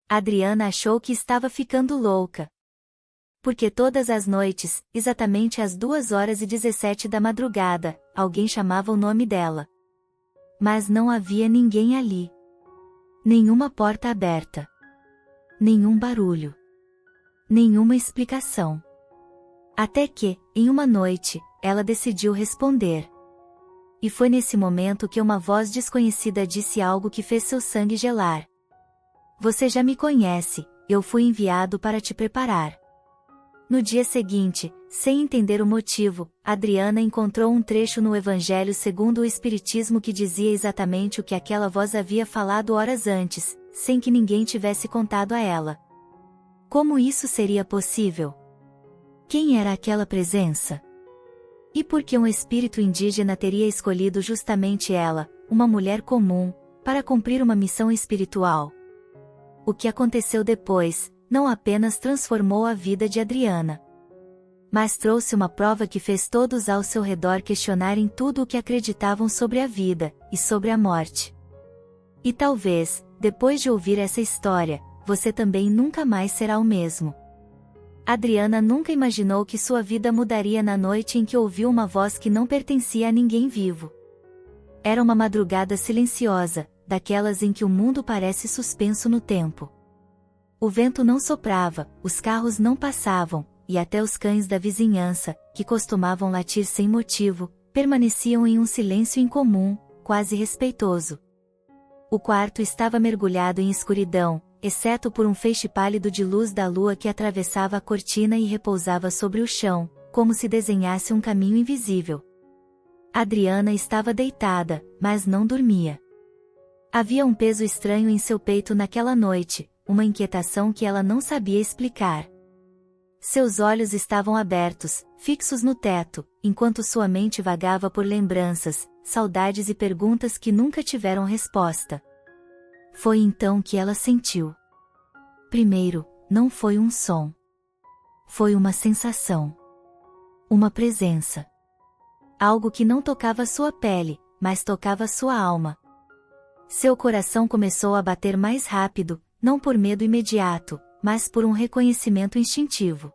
Adriana achou que estava ficando louca. Porque todas as noites, exatamente às 2h17 da madrugada, alguém chamava o nome dela. Mas não havia ninguém ali. Nenhuma porta aberta. Nenhum barulho. Nenhuma explicação. Até que, em uma noite, ela decidiu responder. E foi nesse momento que uma voz desconhecida disse algo que fez seu sangue gelar. Você já me conhece, eu fui enviado para te preparar. No dia seguinte, sem entender o motivo, Adriana encontrou um trecho no Evangelho segundo o Espiritismo que dizia exatamente o que aquela voz havia falado horas antes, sem que ninguém tivesse contado a ela. Como isso seria possível? Quem era aquela presença? E por que um espírito indígena teria escolhido justamente ela, uma mulher comum, para cumprir uma missão espiritual? O que aconteceu depois, não apenas transformou a vida de Adriana, mas trouxe uma prova que fez todos ao seu redor questionarem tudo o que acreditavam sobre a vida, e sobre a morte. E talvez, depois de ouvir essa história, você também nunca mais será o mesmo. Adriana nunca imaginou que sua vida mudaria na noite em que ouviu uma voz que não pertencia a ninguém vivo. Era uma madrugada silenciosa, daquelas em que o mundo parece suspenso no tempo. O vento não soprava, os carros não passavam, e até os cães da vizinhança, que costumavam latir sem motivo, permaneciam em um silêncio incomum, quase respeitoso. O quarto estava mergulhado em escuridão, exceto por um feixe pálido de luz da lua que atravessava a cortina e repousava sobre o chão, como se desenhasse um caminho invisível. Adriana estava deitada, mas não dormia. Havia um peso estranho em seu peito naquela noite, uma inquietação que ela não sabia explicar. Seus olhos estavam abertos, fixos no teto, enquanto sua mente vagava por lembranças, saudades e perguntas que nunca tiveram resposta. Foi então que ela sentiu. Primeiro, não foi um som. Foi uma sensação. Uma presença. Algo que não tocava sua pele, mas tocava sua alma. Seu coração começou a bater mais rápido, não por medo imediato, mas por um reconhecimento instintivo.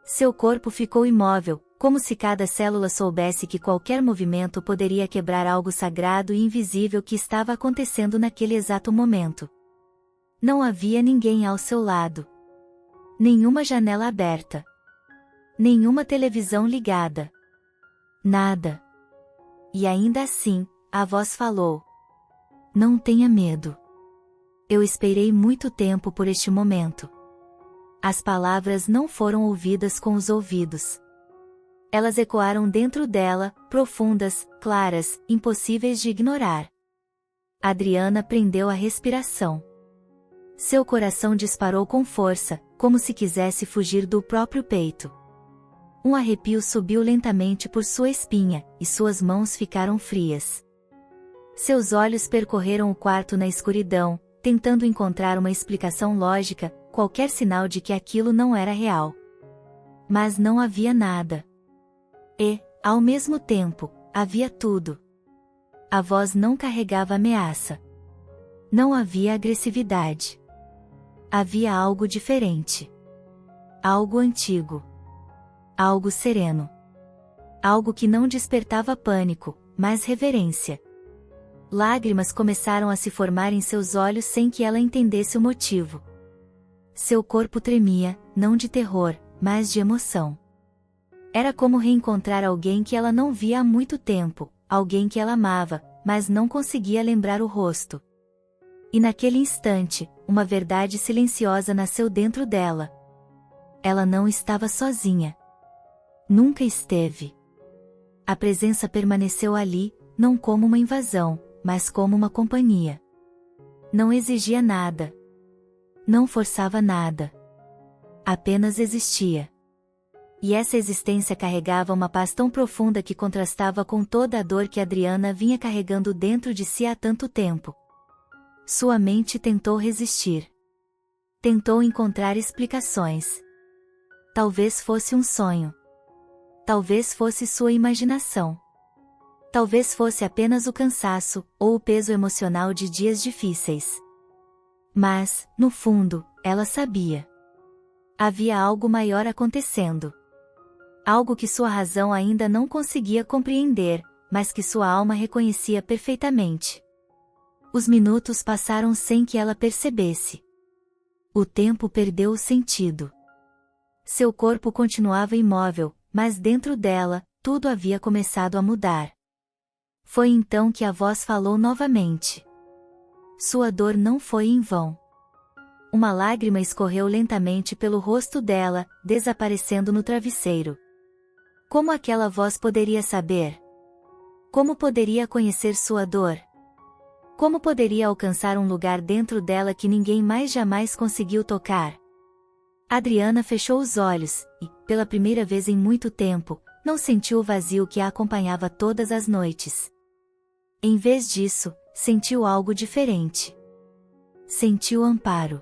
Seu corpo ficou imóvel, como se cada célula soubesse que qualquer movimento poderia quebrar algo sagrado e invisível que estava acontecendo naquele exato momento. Não havia ninguém ao seu lado. Nenhuma janela aberta. Nenhuma televisão ligada. Nada. E ainda assim, a voz falou. Não tenha medo. Eu esperei muito tempo por este momento. As palavras não foram ouvidas com os ouvidos. Elas ecoaram dentro dela, profundas, claras, impossíveis de ignorar. Adriana prendeu a respiração. Seu coração disparou com força, como se quisesse fugir do próprio peito. Um arrepio subiu lentamente por sua espinha, e suas mãos ficaram frias. Seus olhos percorreram o quarto na escuridão, tentando encontrar uma explicação lógica, qualquer sinal de que aquilo não era real. Mas não havia nada. E, ao mesmo tempo, havia tudo. A voz não carregava ameaça. Não havia agressividade. Havia algo diferente. Algo antigo. Algo sereno. Algo que não despertava pânico, mas reverência. Lágrimas começaram a se formar em seus olhos sem que ela entendesse o motivo. Seu corpo tremia, não de terror, mas de emoção. Era como reencontrar alguém que ela não via há muito tempo, alguém que ela amava, mas não conseguia lembrar o rosto. E naquele instante, uma verdade silenciosa nasceu dentro dela. Ela não estava sozinha. Nunca esteve. A presença permaneceu ali, não como uma invasão, mas como uma companhia. Não exigia nada. Não forçava nada. Apenas existia. E essa existência carregava uma paz tão profunda que contrastava com toda a dor que Adriana vinha carregando dentro de si há tanto tempo. Sua mente tentou resistir. Tentou encontrar explicações. Talvez fosse um sonho. Talvez fosse sua imaginação. Talvez fosse apenas o cansaço, ou o peso emocional de dias difíceis. Mas, no fundo, ela sabia. Havia algo maior acontecendo. Algo que sua razão ainda não conseguia compreender, mas que sua alma reconhecia perfeitamente. Os minutos passaram sem que ela percebesse. O tempo perdeu o sentido. Seu corpo continuava imóvel, mas dentro dela, tudo havia começado a mudar. Foi então que a voz falou novamente. Sua dor não foi em vão. Uma lágrima escorreu lentamente pelo rosto dela, desaparecendo no travesseiro. Como aquela voz poderia saber? Como poderia conhecer sua dor? Como poderia alcançar um lugar dentro dela que ninguém mais jamais conseguiu tocar? Adriana fechou os olhos, e, pela primeira vez em muito tempo, não sentiu o vazio que a acompanhava todas as noites. Em vez disso, sentiu algo diferente. Sentiu amparo.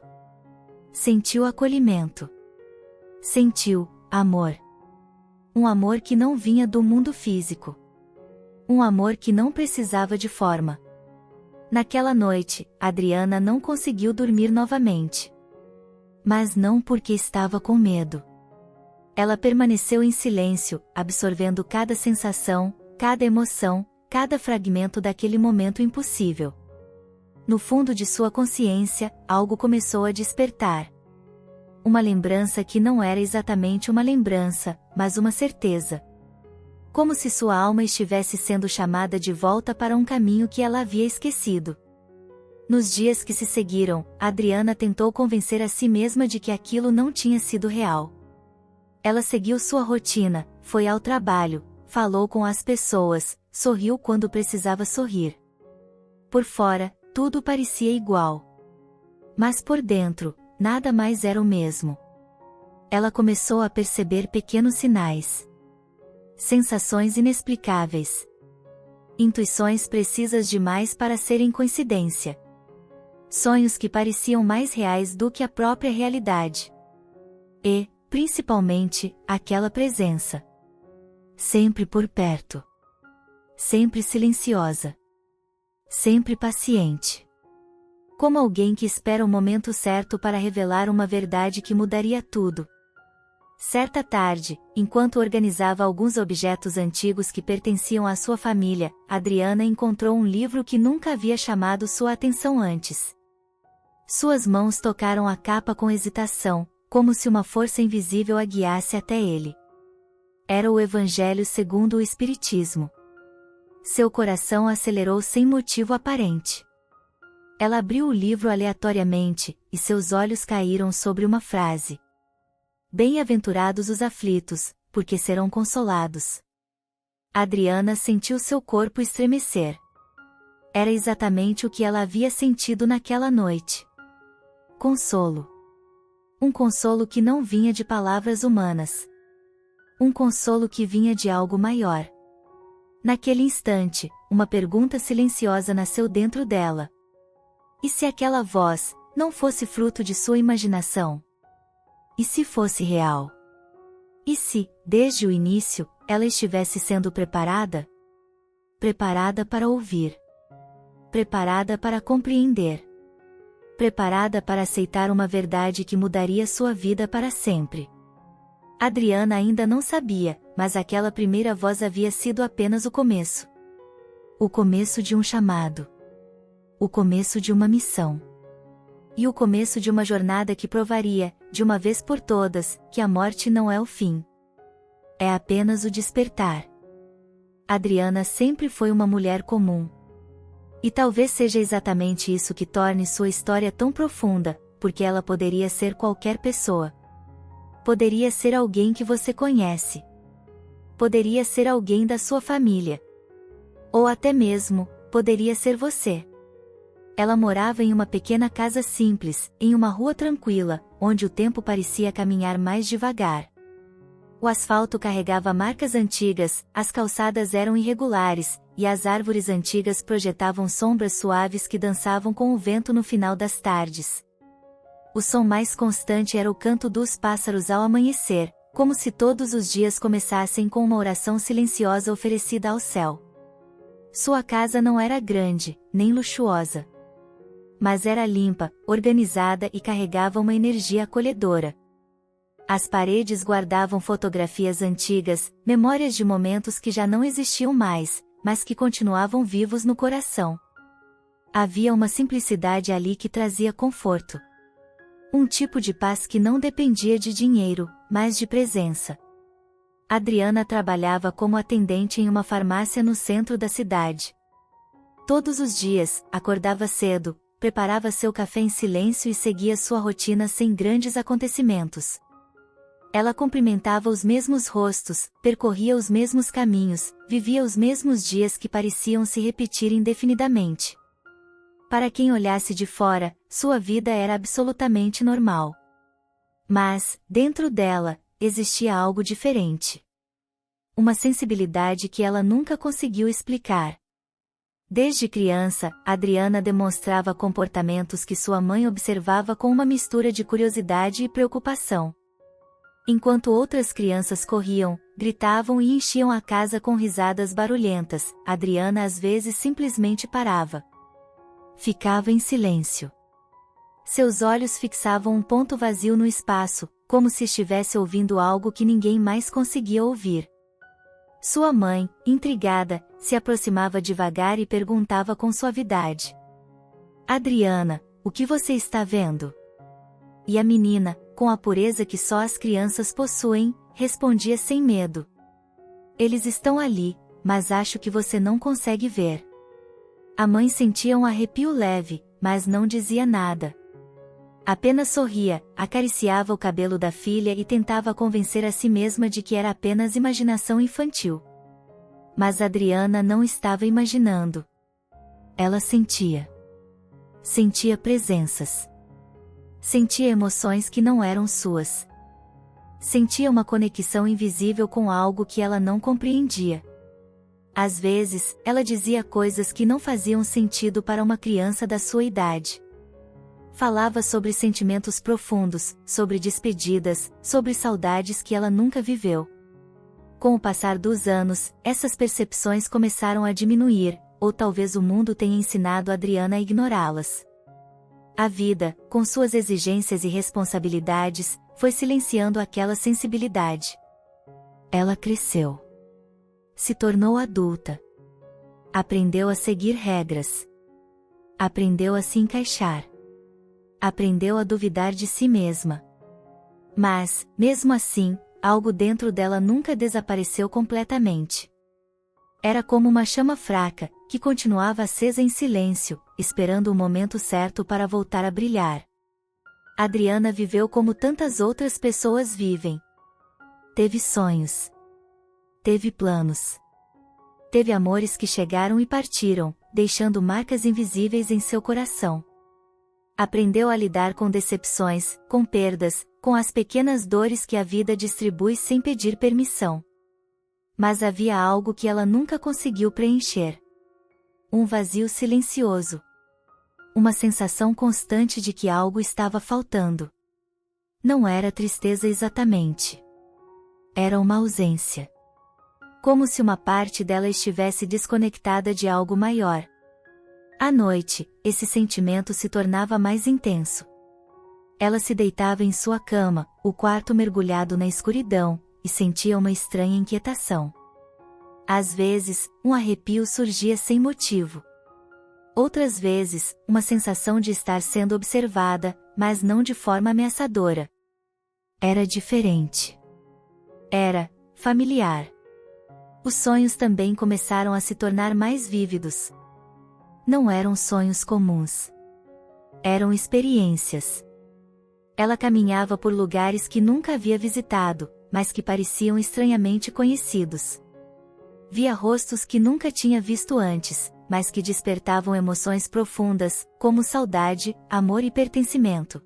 Sentiu acolhimento. Sentiu amor. Um amor que não vinha do mundo físico. Um amor que não precisava de forma. Naquela noite, Adriana não conseguiu dormir novamente. Mas não porque estava com medo. Ela permaneceu em silêncio, absorvendo cada sensação, cada emoção, cada fragmento daquele momento impossível. No fundo de sua consciência, algo começou a despertar. Uma lembrança que não era exatamente uma lembrança, mas uma certeza. Como se sua alma estivesse sendo chamada de volta para um caminho que ela havia esquecido. Nos dias que se seguiram, Adriana tentou convencer a si mesma de que aquilo não tinha sido real. Ela seguiu sua rotina, foi ao trabalho, falou com as pessoas, sorriu quando precisava sorrir. Por fora, tudo parecia igual. Mas por dentro, nada mais era o mesmo. Ela começou a perceber pequenos sinais. Sensações inexplicáveis. Intuições precisas demais para serem coincidência. Sonhos que pareciam mais reais do que a própria realidade. E, principalmente, aquela presença. Sempre por perto. Sempre silenciosa. Sempre paciente. Como alguém que espera o momento certo para revelar uma verdade que mudaria tudo. Certa tarde, enquanto organizava alguns objetos antigos que pertenciam à sua família, Adriana encontrou um livro que nunca havia chamado sua atenção antes. Suas mãos tocaram a capa com hesitação, como se uma força invisível a guiasse até ele. Era o Evangelho segundo o Espiritismo. Seu coração acelerou sem motivo aparente. Ela abriu o livro aleatoriamente, e seus olhos caíram sobre uma frase. Bem-aventurados os aflitos, porque serão consolados. Adriana sentiu seu corpo estremecer. Era exatamente o que ela havia sentido naquela noite. Consolo. Um consolo que não vinha de palavras humanas. Um consolo que vinha de algo maior. Naquele instante, uma pergunta silenciosa nasceu dentro dela. E se aquela voz não fosse fruto de sua imaginação? E se fosse real? E se, desde o início, ela estivesse sendo preparada? Preparada para ouvir. Preparada para compreender. Preparada para aceitar uma verdade que mudaria sua vida para sempre. Adriana ainda não sabia, mas aquela primeira voz havia sido apenas o começo. O começo de um chamado. O começo de uma missão. E o começo de uma jornada que provaria, de uma vez por todas, que a morte não é o fim. É apenas o despertar. Adriana sempre foi uma mulher comum. E talvez seja exatamente isso que torne sua história tão profunda, porque ela poderia ser qualquer pessoa. Poderia ser alguém que você conhece. Poderia ser alguém da sua família. Ou até mesmo, poderia ser você. Ela morava em uma pequena casa simples, em uma rua tranquila, onde o tempo parecia caminhar mais devagar. O asfalto carregava marcas antigas, as calçadas eram irregulares, e as árvores antigas projetavam sombras suaves que dançavam com o vento no final das tardes. O som mais constante era o canto dos pássaros ao amanhecer, como se todos os dias começassem com uma oração silenciosa oferecida ao céu. Sua casa não era grande, nem luxuosa. Mas era limpa, organizada e carregava uma energia acolhedora. As paredes guardavam fotografias antigas, memórias de momentos que já não existiam mais, mas que continuavam vivos no coração. Havia uma simplicidade ali que trazia conforto. Um tipo de paz que não dependia de dinheiro, mas de presença. Adriana trabalhava como atendente em uma farmácia no centro da cidade. Todos os dias, acordava cedo, preparava seu café em silêncio e seguia sua rotina sem grandes acontecimentos. Ela cumprimentava os mesmos rostos, percorria os mesmos caminhos, vivia os mesmos dias que pareciam se repetir indefinidamente. Para quem olhasse de fora, sua vida era absolutamente normal. Mas, dentro dela, existia algo diferente. Uma sensibilidade que ela nunca conseguiu explicar. Desde criança, Adriana demonstrava comportamentos que sua mãe observava com uma mistura de curiosidade e preocupação. Enquanto outras crianças corriam, gritavam e enchiam a casa com risadas barulhentas, Adriana às vezes simplesmente parava. Ficava em silêncio. Seus olhos fixavam um ponto vazio no espaço, como se estivesse ouvindo algo que ninguém mais conseguia ouvir. Sua mãe, intrigada, se aproximava devagar e perguntava com suavidade: Adriana, o que você está vendo? E a menina, com a pureza que só as crianças possuem, respondia sem medo: Eles estão ali, mas acho que você não consegue ver. A mãe sentia um arrepio leve, mas não dizia nada. Apenas sorria, acariciava o cabelo da filha e tentava convencer a si mesma de que era apenas imaginação infantil. Mas Adriana não estava imaginando. Ela sentia. Sentia presenças. Sentia emoções que não eram suas. Sentia uma conexão invisível com algo que ela não compreendia. Às vezes, ela dizia coisas que não faziam sentido para uma criança da sua idade. Falava sobre sentimentos profundos, sobre despedidas, sobre saudades que ela nunca viveu. Com o passar dos anos, essas percepções começaram a diminuir, ou talvez o mundo tenha ensinado Adriana a ignorá-las. A vida, com suas exigências e responsabilidades, foi silenciando aquela sensibilidade. Ela cresceu. Se tornou adulta. Aprendeu a seguir regras. Aprendeu a se encaixar. Aprendeu a duvidar de si mesma. Mas, mesmo assim, algo dentro dela nunca desapareceu completamente. Era como uma chama fraca, que continuava acesa em silêncio, esperando o momento certo para voltar a brilhar. Adriana viveu como tantas outras pessoas vivem. Teve sonhos. Teve planos. Teve amores que chegaram e partiram, deixando marcas invisíveis em seu coração. Aprendeu a lidar com decepções, com perdas, com as pequenas dores que a vida distribui sem pedir permissão. Mas havia algo que ela nunca conseguiu preencher. Um vazio silencioso. Uma sensação constante de que algo estava faltando. Não era tristeza exatamente. Era uma ausência. Como se uma parte dela estivesse desconectada de algo maior. À noite, esse sentimento se tornava mais intenso. Ela se deitava em sua cama, o quarto mergulhado na escuridão, e sentia uma estranha inquietação. Às vezes, um arrepio surgia sem motivo. Outras vezes, uma sensação de estar sendo observada, mas não de forma ameaçadora. Era diferente. Era familiar. Os sonhos também começaram a se tornar mais vívidos. Não eram sonhos comuns. Eram experiências. Ela caminhava por lugares que nunca havia visitado, mas que pareciam estranhamente conhecidos. Via rostos que nunca tinha visto antes, mas que despertavam emoções profundas, como saudade, amor e pertencimento.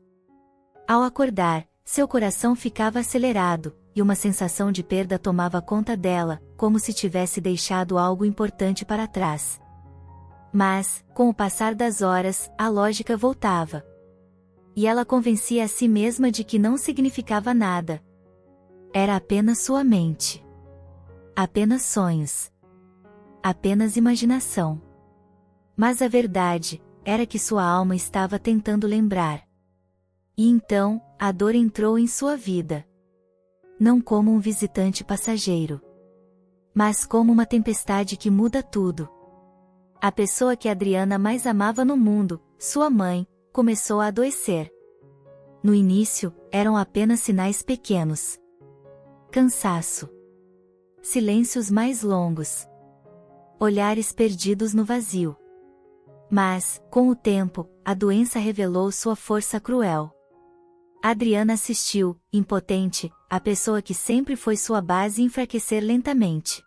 Ao acordar, seu coração ficava acelerado, e uma sensação de perda tomava conta dela, como se tivesse deixado algo importante para trás. Mas, com o passar das horas, a lógica voltava. E ela convencia a si mesma de que não significava nada. Era apenas sua mente. Apenas sonhos. Apenas imaginação. Mas a verdade, era que sua alma estava tentando lembrar. E então, a dor entrou em sua vida. Não como um visitante passageiro, mas como uma tempestade que muda tudo. A pessoa que Adriana mais amava no mundo, sua mãe, começou a adoecer. No início, eram apenas sinais pequenos. Cansaço. Silêncios mais longos. Olhares perdidos no vazio. Mas, com o tempo, a doença revelou sua força cruel. Adriana assistiu, impotente, a pessoa que sempre foi sua base enfraquecer lentamente.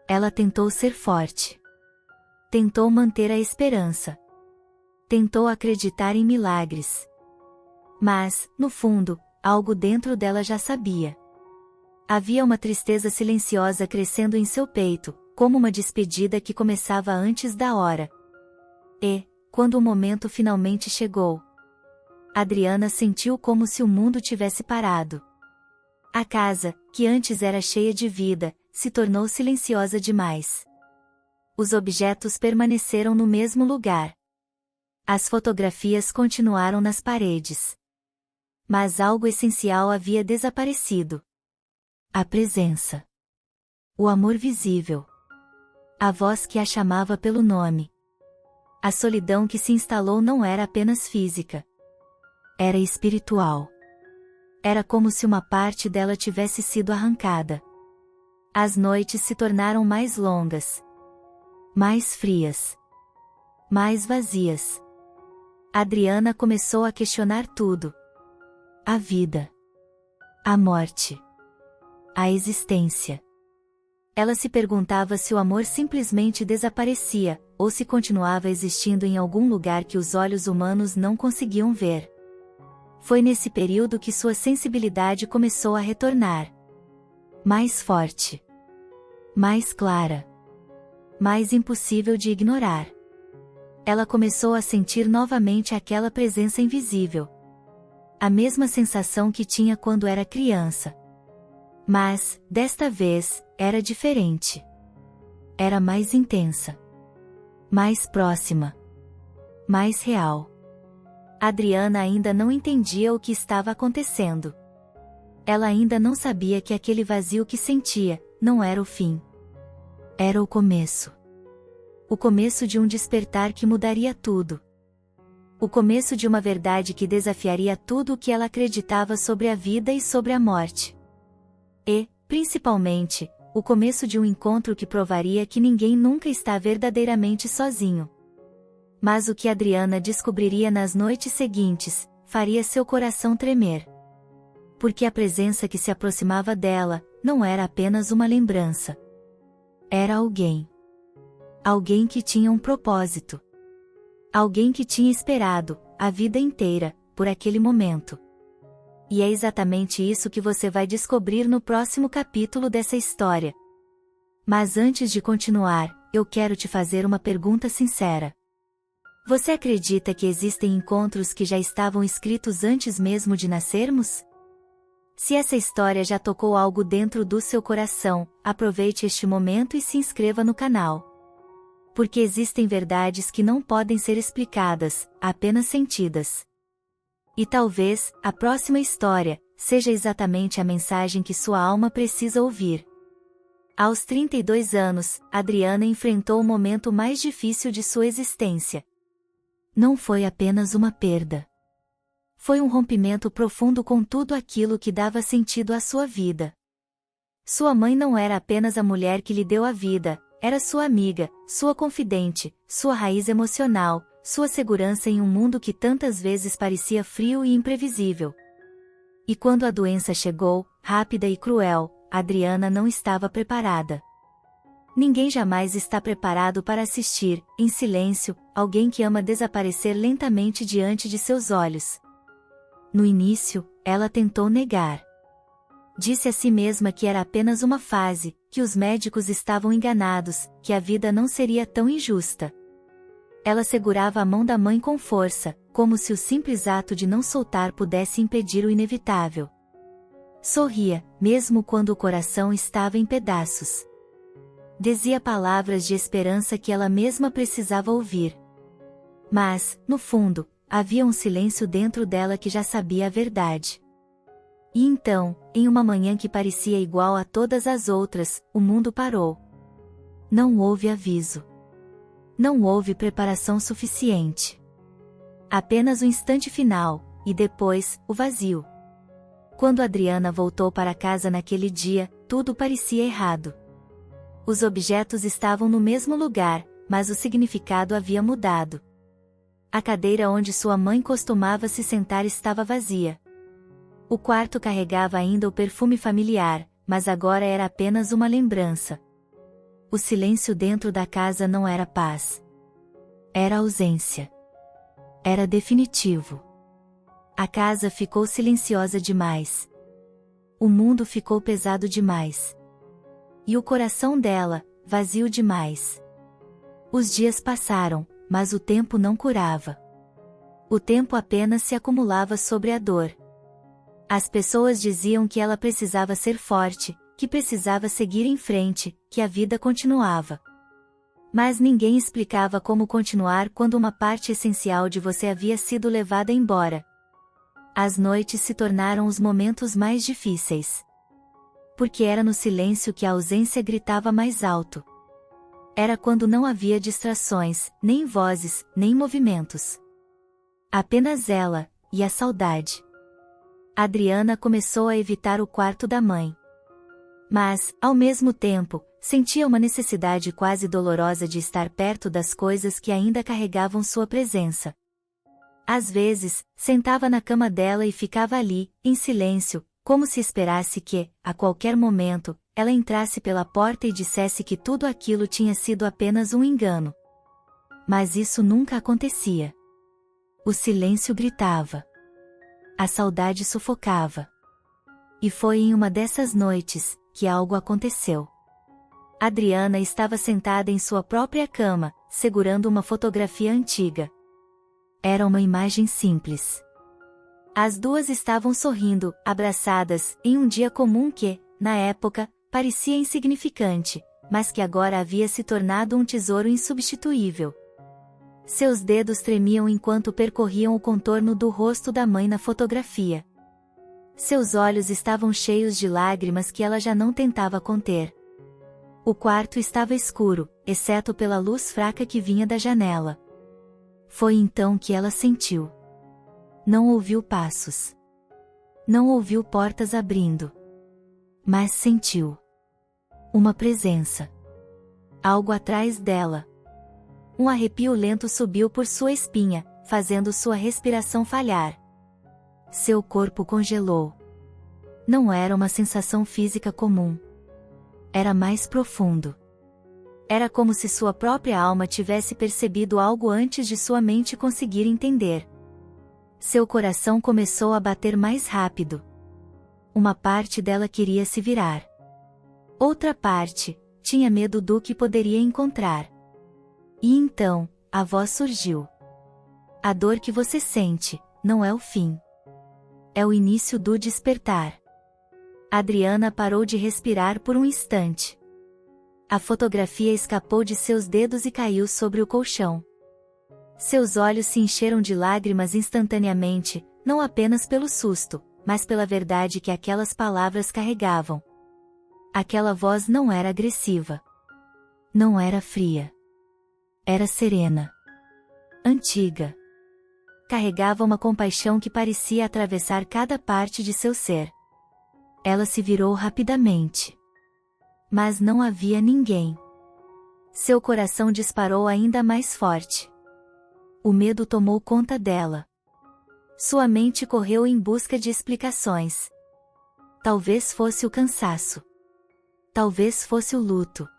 Ela tentou ser forte. Tentou manter a esperança. Tentou acreditar em milagres. Mas, no fundo, algo dentro dela já sabia. Havia uma tristeza silenciosa crescendo em seu peito, como uma despedida que começava antes da hora. E, quando o momento finalmente chegou, Adriana sentiu como se o mundo tivesse parado. A casa, que antes era cheia de vida, se tornou silenciosa demais. Os objetos permaneceram no mesmo lugar. As fotografias continuaram nas paredes. Mas algo essencial havia desaparecido. A presença. O amor visível. A voz que a chamava pelo nome. A solidão que se instalou não era apenas física. Era espiritual. Era como se uma parte dela tivesse sido arrancada. As noites se tornaram mais longas. Mais frias. Mais vazias. Adriana começou a questionar tudo. A vida. A morte. A existência. Ela se perguntava se o amor simplesmente desaparecia, ou se continuava existindo em algum lugar que os olhos humanos não conseguiam ver. Foi nesse período que sua sensibilidade começou a retornar. Mais forte. Mais clara. Mais impossível de ignorar. Ela começou a sentir novamente aquela presença invisível. A mesma sensação que tinha quando era criança. Mas, desta vez, era diferente. Era mais intensa. Mais próxima. Mais real. Adriana ainda não entendia o que estava acontecendo. Ela ainda não sabia que aquele vazio que sentia, não era o fim. Era o começo. O começo de um despertar que mudaria tudo. O começo de uma verdade que desafiaria tudo o que ela acreditava sobre a vida e sobre a morte. E, principalmente, o começo de um encontro que provaria que ninguém nunca está verdadeiramente sozinho. Mas o que Adriana descobriria nas noites seguintes, faria seu coração tremer. Porque a presença que se aproximava dela, não era apenas uma lembrança. Era alguém. Alguém que tinha um propósito. Alguém que tinha esperado, a vida inteira, por aquele momento. E é exatamente isso que você vai descobrir no próximo capítulo dessa história. Mas antes de continuar, eu quero te fazer uma pergunta sincera. Você acredita que existem encontros que já estavam escritos antes mesmo de nascermos? Se essa história já tocou algo dentro do seu coração, aproveite este momento e se inscreva no canal. Porque existem verdades que não podem ser explicadas, apenas sentidas. E talvez, a próxima história, seja exatamente a mensagem que sua alma precisa ouvir. Aos 32 anos, Adriana enfrentou o momento mais difícil de sua existência. Não foi apenas uma perda. Foi um rompimento profundo com tudo aquilo que dava sentido à sua vida. Sua mãe não era apenas a mulher que lhe deu a vida, era sua amiga, sua confidente, sua raiz emocional, sua segurança em um mundo que tantas vezes parecia frio e imprevisível. E quando a doença chegou, rápida e cruel, Adriana não estava preparada. Ninguém jamais está preparado para assistir, em silêncio, alguém que ama desaparecer lentamente diante de seus olhos. No início, ela tentou negar. Disse a si mesma que era apenas uma fase, que os médicos estavam enganados, que a vida não seria tão injusta. Ela segurava a mão da mãe com força, como se o simples ato de não soltar pudesse impedir o inevitável. Sorria, mesmo quando o coração estava em pedaços. Dizia palavras de esperança que ela mesma precisava ouvir. Mas, no fundo, havia um silêncio dentro dela que já sabia a verdade. E então, em uma manhã que parecia igual a todas as outras, o mundo parou. Não houve aviso. Não houve preparação suficiente. Apenas o instante final, e depois, o vazio. Quando Adriana voltou para casa naquele dia, tudo parecia errado. Os objetos estavam no mesmo lugar, mas o significado havia mudado. A cadeira onde sua mãe costumava se sentar estava vazia. O quarto carregava ainda o perfume familiar, mas agora era apenas uma lembrança. O silêncio dentro da casa não era paz. Era ausência. Era definitivo. A casa ficou silenciosa demais. O mundo ficou pesado demais. E o coração dela, vazio demais. Os dias passaram, mas o tempo não curava. O tempo apenas se acumulava sobre a dor. As pessoas diziam que ela precisava ser forte, que precisava seguir em frente, que a vida continuava. Mas ninguém explicava como continuar quando uma parte essencial de você havia sido levada embora. As noites se tornaram os momentos mais difíceis. Porque era no silêncio que a ausência gritava mais alto. Era quando não havia distrações, nem vozes, nem movimentos. Apenas ela, e a saudade. Adriana começou a evitar o quarto da mãe. Mas, ao mesmo tempo, sentia uma necessidade quase dolorosa de estar perto das coisas que ainda carregavam sua presença. Às vezes, sentava na cama dela e ficava ali, em silêncio, como se esperasse que, a qualquer momento, ela entrasse pela porta e dissesse que tudo aquilo tinha sido apenas um engano. Mas isso nunca acontecia. O silêncio gritava. A saudade sufocava. E foi em uma dessas noites, que algo aconteceu. Adriana estava sentada em sua própria cama, segurando uma fotografia antiga. Era uma imagem simples. As duas estavam sorrindo, abraçadas, em um dia comum que, na época, parecia insignificante, mas que agora havia se tornado um tesouro insubstituível. Seus dedos tremiam enquanto percorriam o contorno do rosto da mãe na fotografia. Seus olhos estavam cheios de lágrimas que ela já não tentava conter. O quarto estava escuro, exceto pela luz fraca que vinha da janela. Foi então que ela sentiu. Não ouviu passos. Não ouviu portas abrindo. Mas sentiu. Uma presença. Algo atrás dela. Um arrepio lento subiu por sua espinha, fazendo sua respiração falhar. Seu corpo congelou. Não era uma sensação física comum. Era mais profundo. Era como se sua própria alma tivesse percebido algo antes de sua mente conseguir entender. Seu coração começou a bater mais rápido. Uma parte dela queria se virar. Outra parte, tinha medo do que poderia encontrar. E então, a voz surgiu. A dor que você sente, não é o fim. É o início do despertar. Adriana parou de respirar por um instante. A fotografia escapou de seus dedos e caiu sobre o colchão. Seus olhos se encheram de lágrimas instantaneamente, não apenas pelo susto, mas pela verdade que aquelas palavras carregavam. Aquela voz não era agressiva. Não era fria. Era serena. Antiga. Carregava uma compaixão que parecia atravessar cada parte de seu ser. Ela se virou rapidamente. Mas não havia ninguém. Seu coração disparou ainda mais forte. O medo tomou conta dela. Sua mente correu em busca de explicações. Talvez fosse o cansaço. Talvez fosse o luto.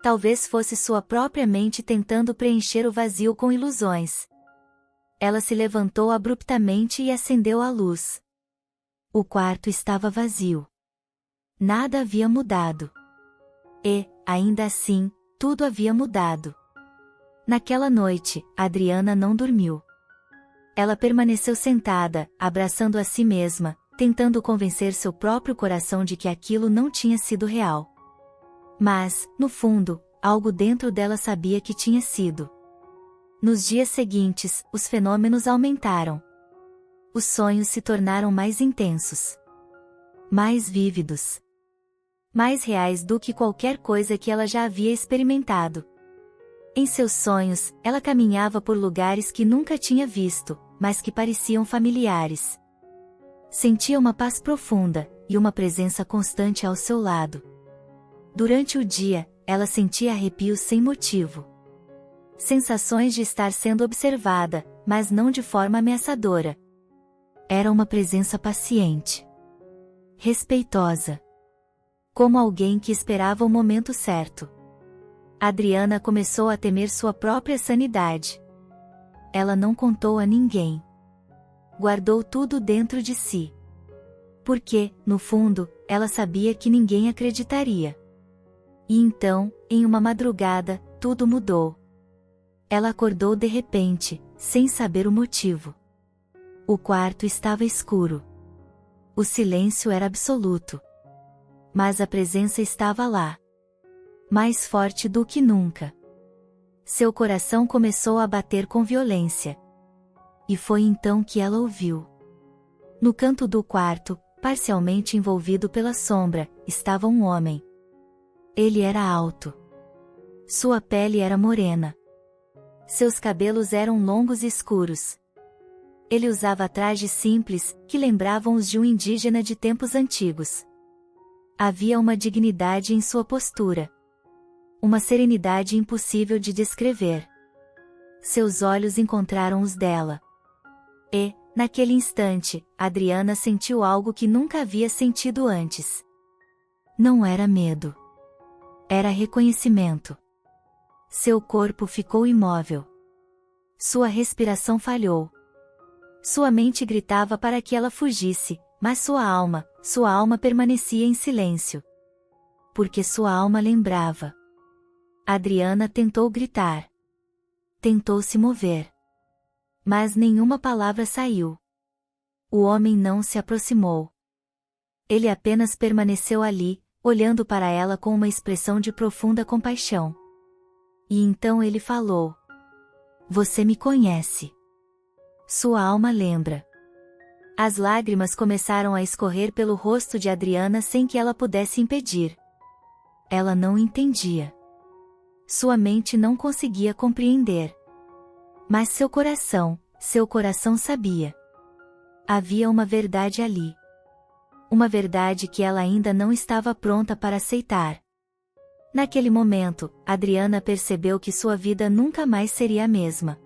Talvez fosse sua própria mente tentando preencher o vazio com ilusões. Ela se levantou abruptamente e acendeu a luz. O quarto estava vazio. Nada havia mudado. E, ainda assim, tudo havia mudado. Naquela noite, Adriana não dormiu. Ela permaneceu sentada, abraçando a si mesma, tentando convencer seu próprio coração de que aquilo não tinha sido real. Mas, no fundo, algo dentro dela sabia que tinha sido. Nos dias seguintes, os fenômenos aumentaram. Os sonhos se tornaram mais intensos, mais vívidos, mais reais do que qualquer coisa que ela já havia experimentado. Em seus sonhos, ela caminhava por lugares que nunca tinha visto, mas que pareciam familiares. Sentia uma paz profunda, e uma presença constante ao seu lado. Durante o dia, ela sentia arrepios sem motivo. Sensações de estar sendo observada, mas não de forma ameaçadora. Era uma presença paciente, respeitosa, como alguém que esperava o momento certo. Adriana começou a temer sua própria sanidade. Ela não contou a ninguém. Guardou tudo dentro de si. Porque, no fundo, ela sabia que ninguém acreditaria. E então, em uma madrugada, tudo mudou. Ela acordou de repente, sem saber o motivo. O quarto estava escuro. O silêncio era absoluto. Mas a presença estava lá, mais forte do que nunca. Seu coração começou a bater com violência. E foi então que ela ouviu. No canto do quarto, parcialmente envolvido pela sombra, estava um homem. Ele era alto. Sua pele era morena. Seus cabelos eram longos e escuros. Ele usava trajes simples, que lembravam os de um indígena de tempos antigos. Havia uma dignidade em sua postura. Uma serenidade impossível de descrever. Seus olhos encontraram os dela. E, naquele instante, Adriana sentiu algo que nunca havia sentido antes. Não era medo. Era reconhecimento. Seu corpo ficou imóvel. Sua respiração falhou. Sua mente gritava para que ela fugisse, mas sua alma permanecia em silêncio. Porque sua alma lembrava. Adriana tentou gritar. Tentou se mover. Mas nenhuma palavra saiu. O homem não se aproximou. Ele apenas permaneceu ali, olhando para ela com uma expressão de profunda compaixão. E então ele falou: "Você me conhece. Sua alma lembra." As lágrimas começaram a escorrer pelo rosto de Adriana sem que ela pudesse impedir. Ela não entendia. Sua mente não conseguia compreender. Mas seu coração sabia. Havia uma verdade ali. Uma verdade que ela ainda não estava pronta para aceitar. Naquele momento, Adriana percebeu que sua vida nunca mais seria a mesma.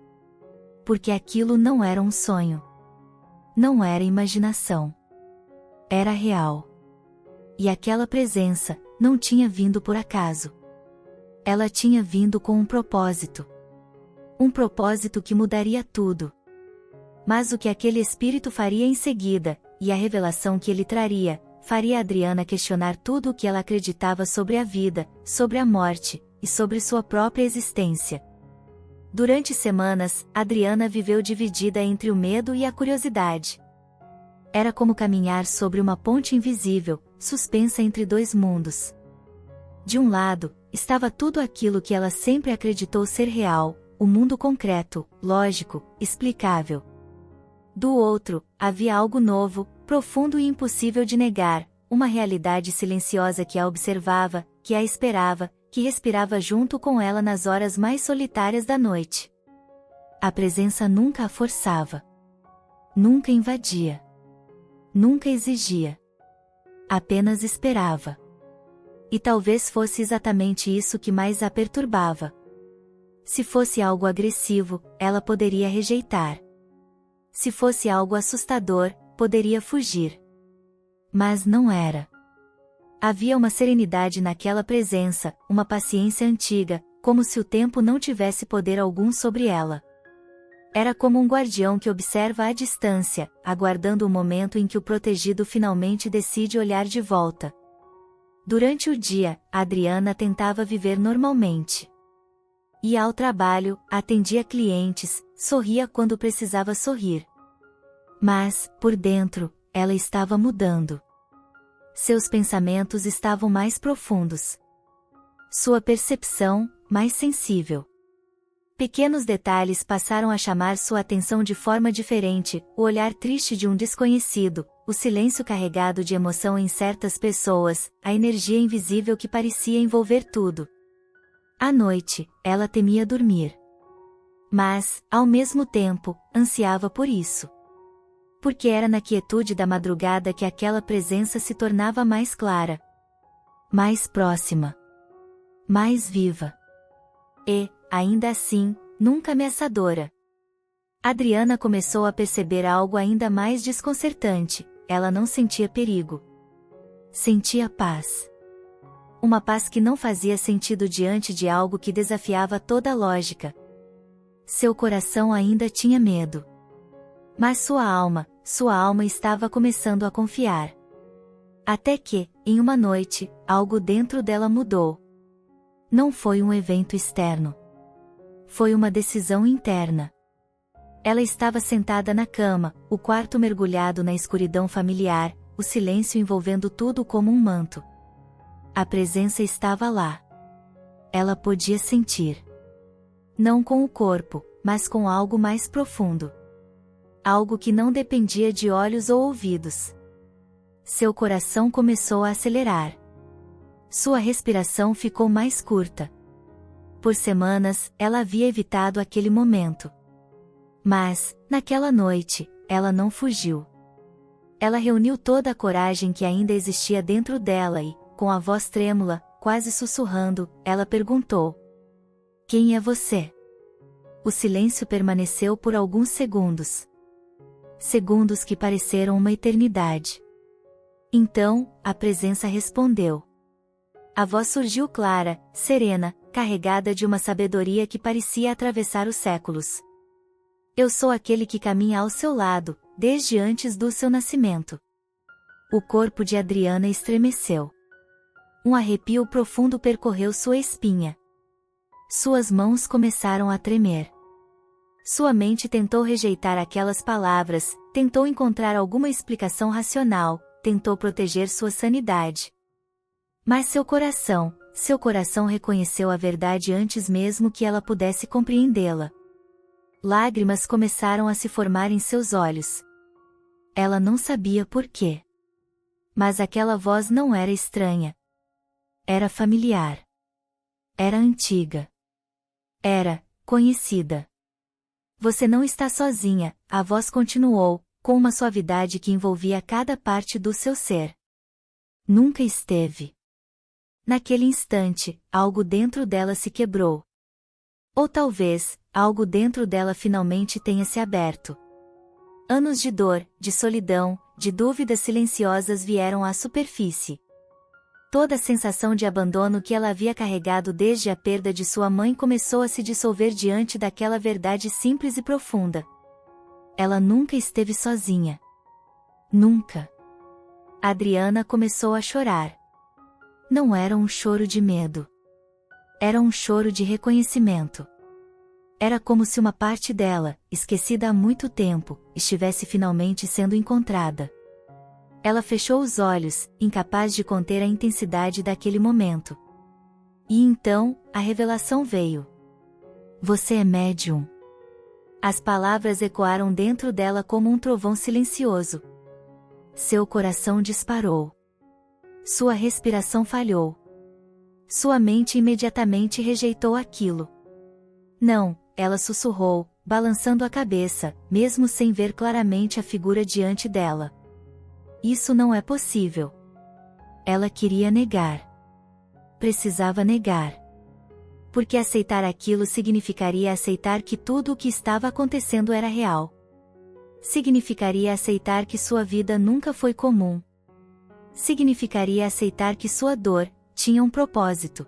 Porque aquilo não era um sonho. Não era imaginação. Era real. E aquela presença não tinha vindo por acaso. Ela tinha vindo com um propósito. Um propósito que mudaria tudo. Mas o que aquele espírito faria em seguida, e a revelação que ele traria, faria Adriana questionar tudo o que ela acreditava sobre a vida, sobre a morte, e sobre sua própria existência. Durante semanas, Adriana viveu dividida entre o medo e a curiosidade. Era como caminhar sobre uma ponte invisível, suspensa entre dois mundos. De um lado, estava tudo aquilo que ela sempre acreditou ser real, o mundo concreto, lógico, explicável. Do outro, havia algo novo, profundo e impossível de negar, uma realidade silenciosa que a observava, que a esperava, que respirava junto com ela nas horas mais solitárias da noite. A presença nunca a forçava. Nunca invadia. Nunca exigia. Apenas esperava. E talvez fosse exatamente isso que mais a perturbava. Se fosse algo agressivo, ela poderia rejeitar. Se fosse algo assustador, poderia fugir. Mas não era. Havia uma serenidade naquela presença, uma paciência antiga, como se o tempo não tivesse poder algum sobre ela. Era como um guardião que observa à distância, aguardando o momento em que o protegido finalmente decide olhar de volta. Durante o dia, Adriana tentava viver normalmente. Ia ao trabalho, atendia clientes, sorria quando precisava sorrir. Mas, por dentro, ela estava mudando. Seus pensamentos estavam mais profundos. Sua percepção, mais sensível. Pequenos detalhes passaram a chamar sua atenção de forma diferente, o olhar triste de um desconhecido, o silêncio carregado de emoção em certas pessoas, a energia invisível que parecia envolver tudo. À noite, ela temia dormir. Mas, ao mesmo tempo, ansiava por isso. Porque era na quietude da madrugada que aquela presença se tornava mais clara, mais próxima, mais viva. E, ainda assim, nunca ameaçadora. Adriana começou a perceber algo ainda mais desconcertante: ela não sentia perigo. Sentia paz. Uma paz que não fazia sentido diante de algo que desafiava toda a lógica. Seu coração ainda tinha medo. Mas sua alma estava começando a confiar. Até que, em uma noite, algo dentro dela mudou. Não foi um evento externo. Foi uma decisão interna. Ela estava sentada na cama, o quarto mergulhado na escuridão familiar, o silêncio envolvendo tudo como um manto. A presença estava lá. Ela podia sentir. Não com o corpo, mas com algo mais profundo. Algo que não dependia de olhos ou ouvidos. Seu coração começou a acelerar. Sua respiração ficou mais curta. Por semanas, ela havia evitado aquele momento. Mas, naquela noite, ela não fugiu. Ela reuniu toda a coragem que ainda existia dentro dela e, com a voz trêmula, quase sussurrando, ela perguntou: "Quem é você?" O silêncio permaneceu por alguns segundos. Segundos que pareceram uma eternidade. Então, a presença respondeu. A voz surgiu clara, serena, carregada de uma sabedoria que parecia atravessar os séculos. "Eu sou aquele que caminha ao seu lado, desde antes do seu nascimento." O corpo de Adriana estremeceu. Um arrepio profundo percorreu sua espinha. Suas mãos começaram a tremer. Sua mente tentou rejeitar aquelas palavras, tentou encontrar alguma explicação racional, tentou proteger sua sanidade. Mas seu coração reconheceu a verdade antes mesmo que ela pudesse compreendê-la. Lágrimas começaram a se formar em seus olhos. Ela não sabia por quê. Mas aquela voz não era estranha. Era familiar. Era antiga. Era conhecida. "Você não está sozinha", a voz continuou, com uma suavidade que envolvia cada parte do seu ser. Nunca esteve. Naquele instante, algo dentro dela se quebrou. Ou talvez, algo dentro dela finalmente tenha se aberto. Anos de dor, de solidão, de dúvidas silenciosas vieram à superfície. Toda a sensação de abandono que ela havia carregado desde a perda de sua mãe começou a se dissolver diante daquela verdade simples e profunda. Ela nunca esteve sozinha. Nunca. Adriana começou a chorar. Não era um choro de medo. Era um choro de reconhecimento. Era como se uma parte dela, esquecida há muito tempo, estivesse finalmente sendo encontrada. Ela fechou os olhos, incapaz de conter a intensidade daquele momento. E então, a revelação veio. "Você é médium." As palavras ecoaram dentro dela como um trovão silencioso. Seu coração disparou. Sua respiração falhou. Sua mente imediatamente rejeitou aquilo. "Não", ela sussurrou, balançando a cabeça, mesmo sem ver claramente a figura diante dela. "Isso não é possível." Ela queria negar. Precisava negar. Porque aceitar aquilo significaria aceitar que tudo o que estava acontecendo era real. Significaria aceitar que sua vida nunca foi comum. Significaria aceitar que sua dor tinha um propósito.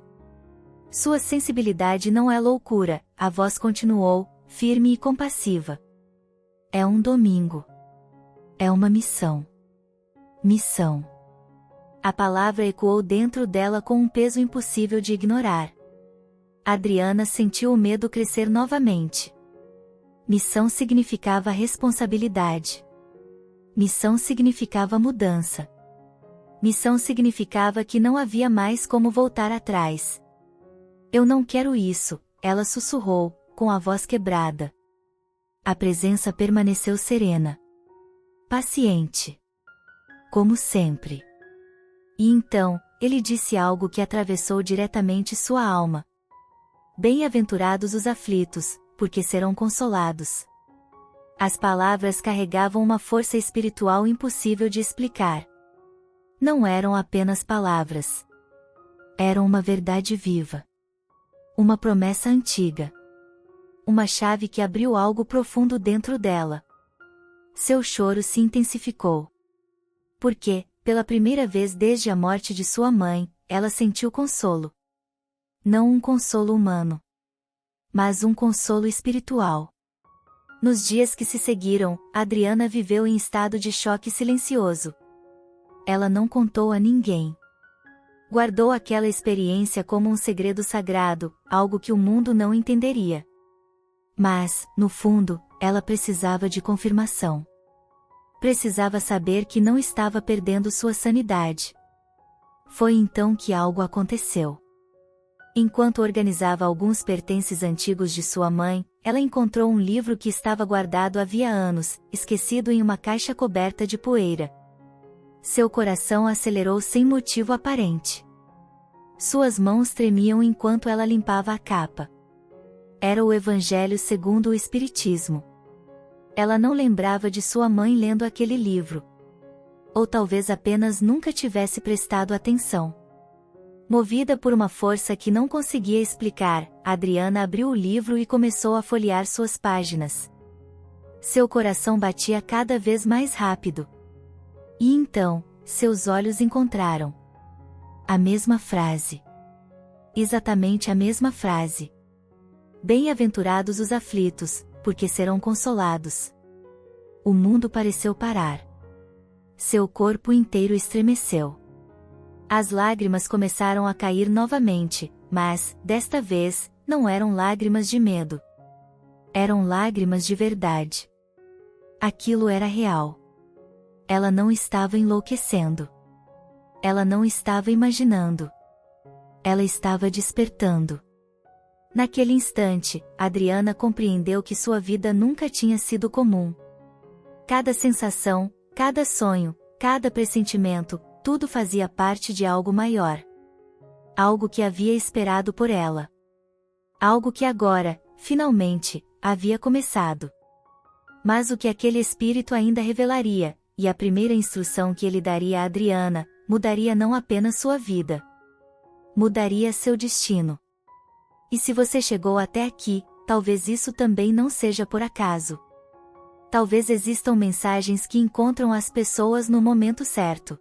"Sua sensibilidade não é loucura", a voz continuou, firme e compassiva. "É um domingo. É uma missão." Missão. A palavra ecoou dentro dela com um peso impossível de ignorar. Adriana sentiu o medo crescer novamente. Missão significava responsabilidade. Missão significava mudança. Missão significava que não havia mais como voltar atrás. "Eu não quero isso", ela sussurrou, com a voz quebrada. A presença permaneceu serena. Paciente. Como sempre. E então, ele disse algo que atravessou diretamente sua alma. Bem-aventurados os aflitos, porque serão consolados. As palavras carregavam uma força espiritual impossível de explicar. Não eram apenas palavras. Eram uma verdade viva. Uma promessa antiga. Uma chave que abriu algo profundo dentro dela. Seu choro se intensificou. Porque, pela primeira vez desde a morte de sua mãe, ela sentiu consolo. Não um consolo humano, mas um consolo espiritual. Nos dias que se seguiram, Adriana viveu em estado de choque silencioso. Ela não contou a ninguém. Guardou aquela experiência como um segredo sagrado, algo que o mundo não entenderia. Mas, no fundo, ela precisava de confirmação. Precisava saber que não estava perdendo sua sanidade. Foi então que algo aconteceu. Enquanto organizava alguns pertences antigos de sua mãe, ela encontrou um livro que estava guardado havia anos, esquecido em uma caixa coberta de poeira. Seu coração acelerou sem motivo aparente. Suas mãos tremiam enquanto ela limpava a capa. Era o Evangelho segundo o Espiritismo. Ela não lembrava de sua mãe lendo aquele livro. Ou talvez apenas nunca tivesse prestado atenção. Movida por uma força que não conseguia explicar, Adriana abriu o livro e começou a folhear suas páginas. Seu coração batia cada vez mais rápido. E então, seus olhos encontraram a mesma frase. Exatamente a mesma frase. Bem-aventurados os aflitos, porque serão consolados. O mundo pareceu parar. Seu corpo inteiro estremeceu. As lágrimas começaram a cair novamente, mas, desta vez, não eram lágrimas de medo. Eram lágrimas de verdade. Aquilo era real. Ela não estava enlouquecendo. Ela não estava imaginando. Ela estava despertando. Naquele instante, Adriana compreendeu que sua vida nunca tinha sido comum. Cada sensação, cada sonho, cada pressentimento, tudo fazia parte de algo maior. Algo que havia esperado por ela. Algo que agora, finalmente, havia começado. Mas o que aquele espírito ainda revelaria, e a primeira instrução que ele daria a Adriana, mudaria não apenas sua vida. Mudaria seu destino. E se você chegou até aqui, talvez isso também não seja por acaso. Talvez existam mensagens que encontram as pessoas no momento certo.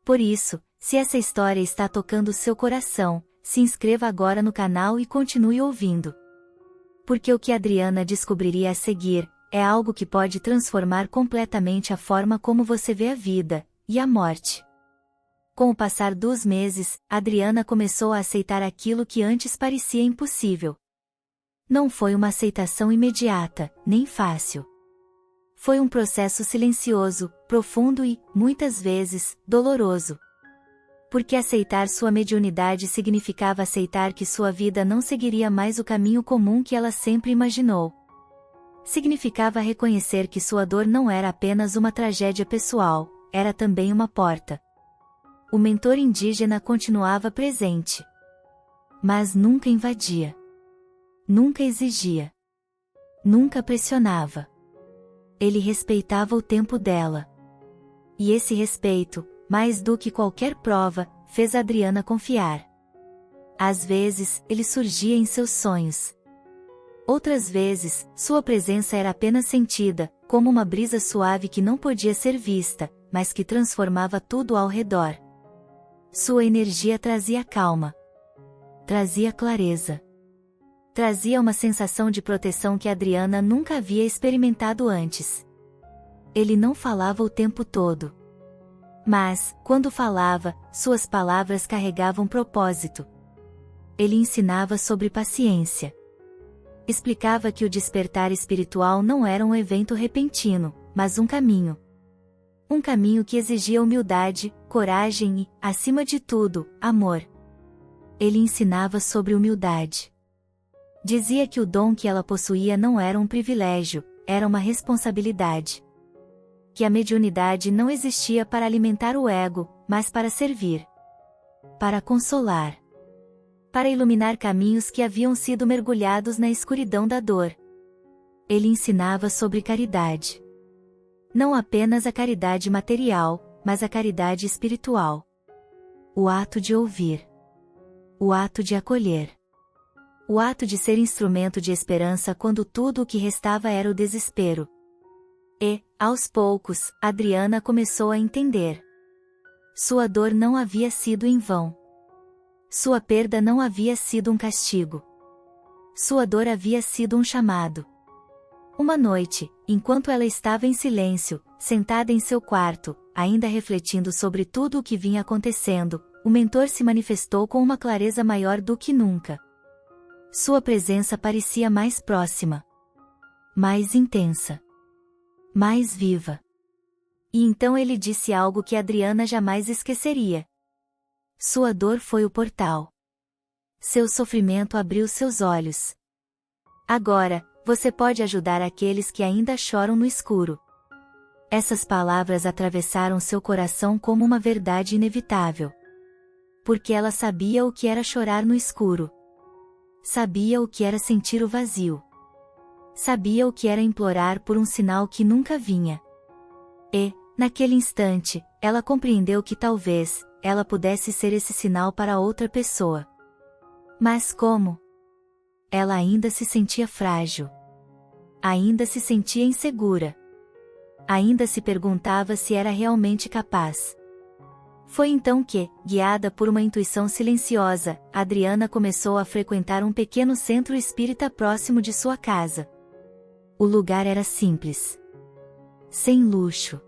Por isso, se essa história está tocando seu coração, se inscreva agora no canal e continue ouvindo. Porque o que Adriana descobriria a seguir, é algo que pode transformar completamente a forma como você vê a vida, e a morte. Com o passar dos meses, Adriana começou a aceitar aquilo que antes parecia impossível. Não foi uma aceitação imediata, nem fácil. Foi um processo silencioso, profundo e, muitas vezes, doloroso. Porque aceitar sua mediunidade significava aceitar que sua vida não seguiria mais o caminho comum que ela sempre imaginou. Significava reconhecer que sua dor não era apenas uma tragédia pessoal, era também uma porta. O mentor indígena continuava presente. Mas nunca invadia. Nunca exigia. Nunca pressionava. Ele respeitava o tempo dela. E esse respeito, mais do que qualquer prova, fez Adriana confiar. Às vezes, ele surgia em seus sonhos. Outras vezes, sua presença era apenas sentida, como uma brisa suave que não podia ser vista, mas que transformava tudo ao redor. Sua energia trazia calma. Trazia clareza. Trazia uma sensação de proteção que Adriana nunca havia experimentado antes. Ele não falava o tempo todo. Mas, quando falava, suas palavras carregavam propósito. Ele ensinava sobre paciência. Explicava que o despertar espiritual não era um evento repentino, mas um caminho. Um caminho que exigia humildade, coragem e, acima de tudo, amor. Ele ensinava sobre humildade. Dizia que o dom que ela possuía não era um privilégio, era uma responsabilidade. Que a mediunidade não existia para alimentar o ego, mas para servir. Para consolar. Para iluminar caminhos que haviam sido mergulhados na escuridão da dor. Ele ensinava sobre caridade. Não apenas a caridade material, mas a caridade espiritual. O ato de ouvir. O ato de acolher. O ato de ser instrumento de esperança quando tudo o que restava era o desespero. E, aos poucos, Adriana começou a entender. Sua dor não havia sido em vão. Sua perda não havia sido um castigo. Sua dor havia sido um chamado. Uma noite, enquanto ela estava em silêncio, sentada em seu quarto, ainda refletindo sobre tudo o que vinha acontecendo, o mentor se manifestou com uma clareza maior do que nunca. Sua presença parecia mais próxima. Mais intensa. Mais viva. E então ele disse algo que Adriana jamais esqueceria. Sua dor foi o portal. Seu sofrimento abriu seus olhos. Agora, você pode ajudar aqueles que ainda choram no escuro. Essas palavras atravessaram seu coração como uma verdade inevitável. Porque ela sabia o que era chorar no escuro. Sabia o que era sentir o vazio. Sabia o que era implorar por um sinal que nunca vinha. E, naquele instante, ela compreendeu que talvez, ela pudesse ser esse sinal para outra pessoa. Mas como? Ela ainda se sentia frágil. Ainda se sentia insegura. Ainda se perguntava se era realmente capaz. Foi então que, guiada por uma intuição silenciosa, Adriana começou a frequentar um pequeno centro espírita próximo de sua casa. O lugar era simples. Sem luxo.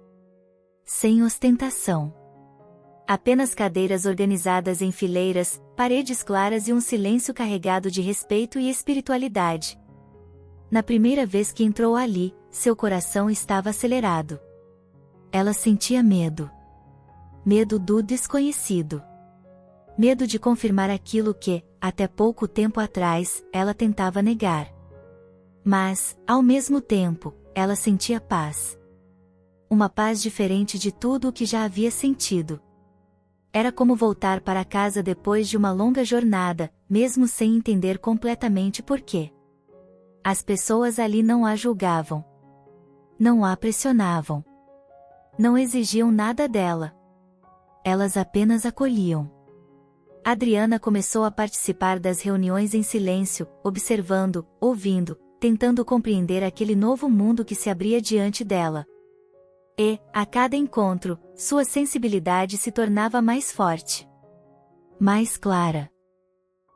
Sem ostentação. Apenas cadeiras organizadas em fileiras, paredes claras e um silêncio carregado de respeito e espiritualidade. Na primeira vez que entrou ali, seu coração estava acelerado. Ela sentia medo. Medo do desconhecido. Medo de confirmar aquilo que, até pouco tempo atrás, ela tentava negar. Mas, ao mesmo tempo, ela sentia paz. Uma paz diferente de tudo o que já havia sentido. Era como voltar para casa depois de uma longa jornada, mesmo sem entender completamente por quê. As pessoas ali não a julgavam. Não a pressionavam. Não exigiam nada dela. Elas apenas acolhiam. Adriana começou a participar das reuniões em silêncio, observando, ouvindo, tentando compreender aquele novo mundo que se abria diante dela. E, a cada encontro, sua sensibilidade se tornava mais forte. Mais clara.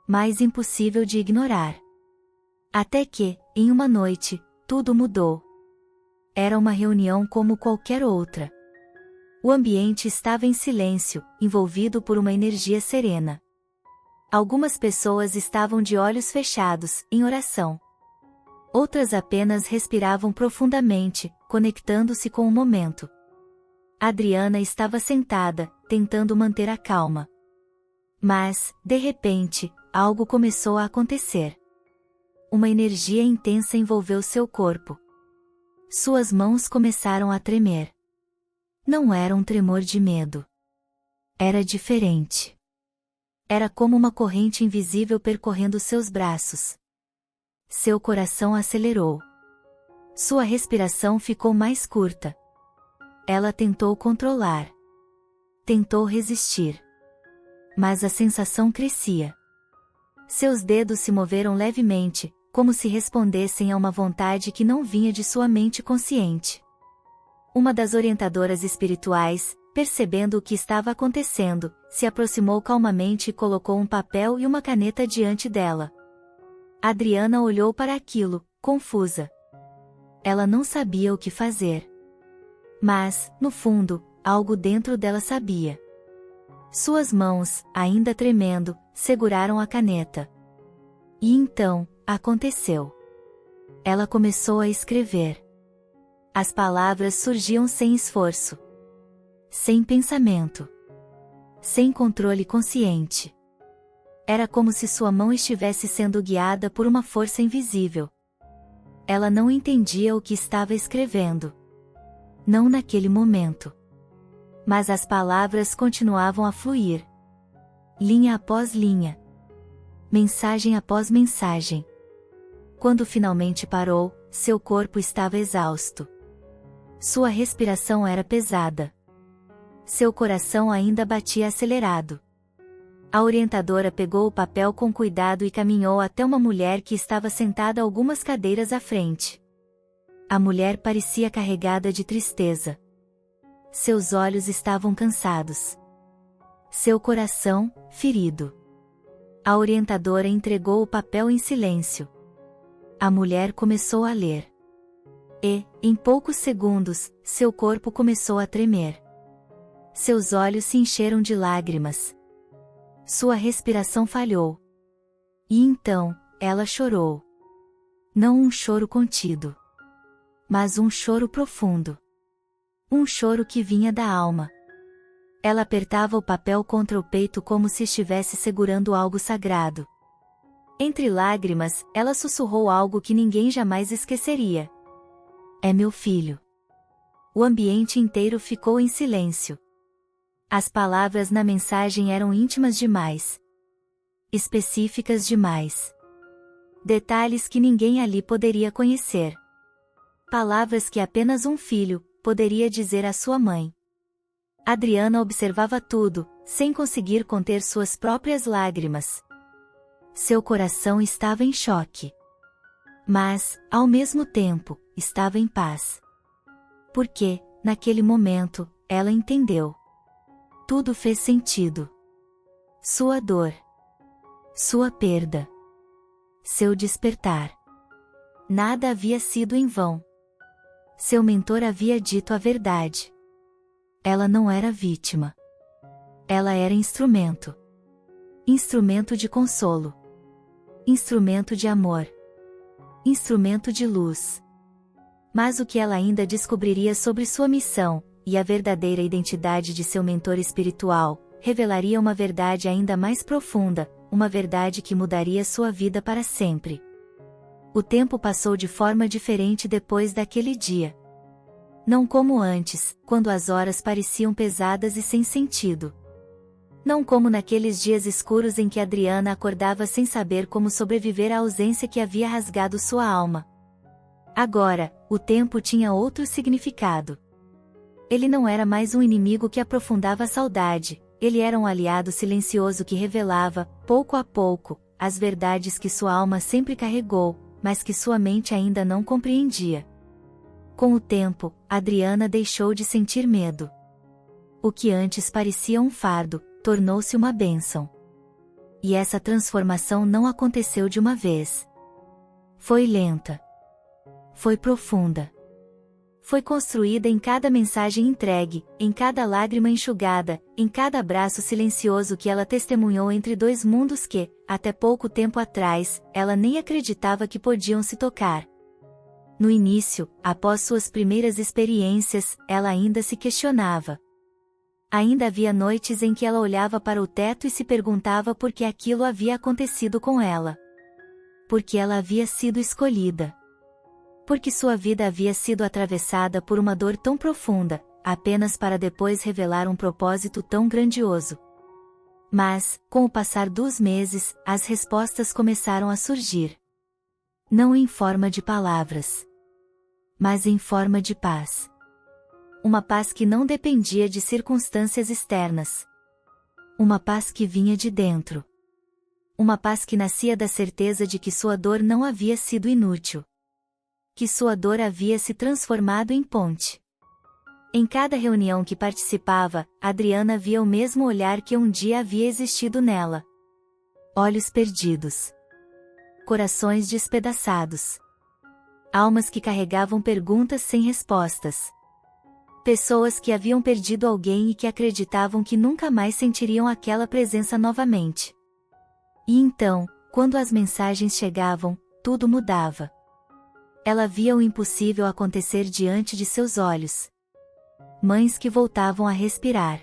Mais impossível de ignorar. Até que, em uma noite, tudo mudou. Era uma reunião como qualquer outra. O ambiente estava em silêncio, envolvido por uma energia serena. Algumas pessoas estavam de olhos fechados, em oração. Outras apenas respiravam profundamente, conectando-se com o momento. Adriana estava sentada, tentando manter a calma. Mas, de repente, algo começou a acontecer. Uma energia intensa envolveu seu corpo. Suas mãos começaram a tremer. Não era um tremor de medo. Era diferente. Era como uma corrente invisível percorrendo seus braços. Seu coração acelerou. Sua respiração ficou mais curta. Ela tentou controlar. Tentou resistir. Mas a sensação crescia. Seus dedos se moveram levemente, como se respondessem a uma vontade que não vinha de sua mente consciente. Uma das orientadoras espirituais, percebendo o que estava acontecendo, se aproximou calmamente e colocou um papel e uma caneta diante dela. Adriana olhou para aquilo, confusa. Ela não sabia o que fazer. Mas, no fundo, algo dentro dela sabia. Suas mãos, ainda tremendo, seguraram a caneta. E então, aconteceu. Ela começou a escrever. As palavras surgiam sem esforço. Sem pensamento. Sem controle consciente. Era como se sua mão estivesse sendo guiada por uma força invisível. Ela não entendia o que estava escrevendo. Não naquele momento. Mas as palavras continuavam a fluir. Linha após linha. Mensagem após mensagem. Quando finalmente parou, seu corpo estava exausto. Sua respiração era pesada. Seu coração ainda batia acelerado. A orientadora pegou o papel com cuidado e caminhou até uma mulher que estava sentada algumas cadeiras à frente. A mulher parecia carregada de tristeza. Seus olhos estavam cansados. Seu coração, ferido. A orientadora entregou o papel em silêncio. A mulher começou a ler. E, em poucos segundos, seu corpo começou a tremer. Seus olhos se encheram de lágrimas. Sua respiração falhou. E então, ela chorou. Não um choro contido. Mas um choro profundo. Um choro que vinha da alma. Ela apertava o papel contra o peito como se estivesse segurando algo sagrado. Entre lágrimas, ela sussurrou algo que ninguém jamais esqueceria. É meu filho. O ambiente inteiro ficou em silêncio. As palavras na mensagem eram íntimas demais. Específicas demais. Detalhes que ninguém ali poderia conhecer. Palavras que apenas um filho poderia dizer à sua mãe. Adriana observava tudo, sem conseguir conter suas próprias lágrimas. Seu coração estava em choque. Mas, ao mesmo tempo, estava em paz. Porque, naquele momento, ela entendeu. Tudo fez sentido. Sua dor. Sua perda. Seu despertar. Nada havia sido em vão. Seu mentor havia dito a verdade. Ela não era vítima. Ela era instrumento. Instrumento de consolo. Instrumento de amor. Instrumento de luz. Mas o que ela ainda descobriria sobre sua missão, e a verdadeira identidade de seu mentor espiritual, revelaria uma verdade ainda mais profunda, uma verdade que mudaria sua vida para sempre. O tempo passou de forma diferente depois daquele dia. Não como antes, quando as horas pareciam pesadas e sem sentido. Não como naqueles dias escuros em que Adriana acordava sem saber como sobreviver à ausência que havia rasgado sua alma. Agora, o tempo tinha outro significado. Ele não era mais um inimigo que aprofundava a saudade, ele era um aliado silencioso que revelava, pouco a pouco, as verdades que sua alma sempre carregou, mas que sua mente ainda não compreendia. Com o tempo, Adriana deixou de sentir medo. O que antes parecia um fardo, tornou-se uma bênção. E essa transformação não aconteceu de uma vez. Foi lenta. Foi profunda. Foi construída em cada mensagem entregue, em cada lágrima enxugada, em cada abraço silencioso que ela testemunhou entre dois mundos que, até pouco tempo atrás, ela nem acreditava que podiam se tocar. No início, após suas primeiras experiências, ela ainda se questionava. Ainda havia noites em que ela olhava para o teto e se perguntava por que aquilo havia acontecido com ela. Porque ela havia sido escolhida. Porque sua vida havia sido atravessada por uma dor tão profunda, apenas para depois revelar um propósito tão grandioso. Mas, com o passar dos meses, as respostas começaram a surgir. Não em forma de palavras, mas em forma de paz. Uma paz que não dependia de circunstâncias externas. Uma paz que vinha de dentro. Uma paz que nascia da certeza de que sua dor não havia sido inútil. Que sua dor havia se transformado em ponte. Em cada reunião que participava, Adriana via o mesmo olhar que um dia havia existido nela. Olhos perdidos. Corações despedaçados. Almas que carregavam perguntas sem respostas. Pessoas que haviam perdido alguém e que acreditavam que nunca mais sentiriam aquela presença novamente. E então, quando as mensagens chegavam, tudo mudava. Ela via o impossível acontecer diante de seus olhos. Mães que voltavam a respirar.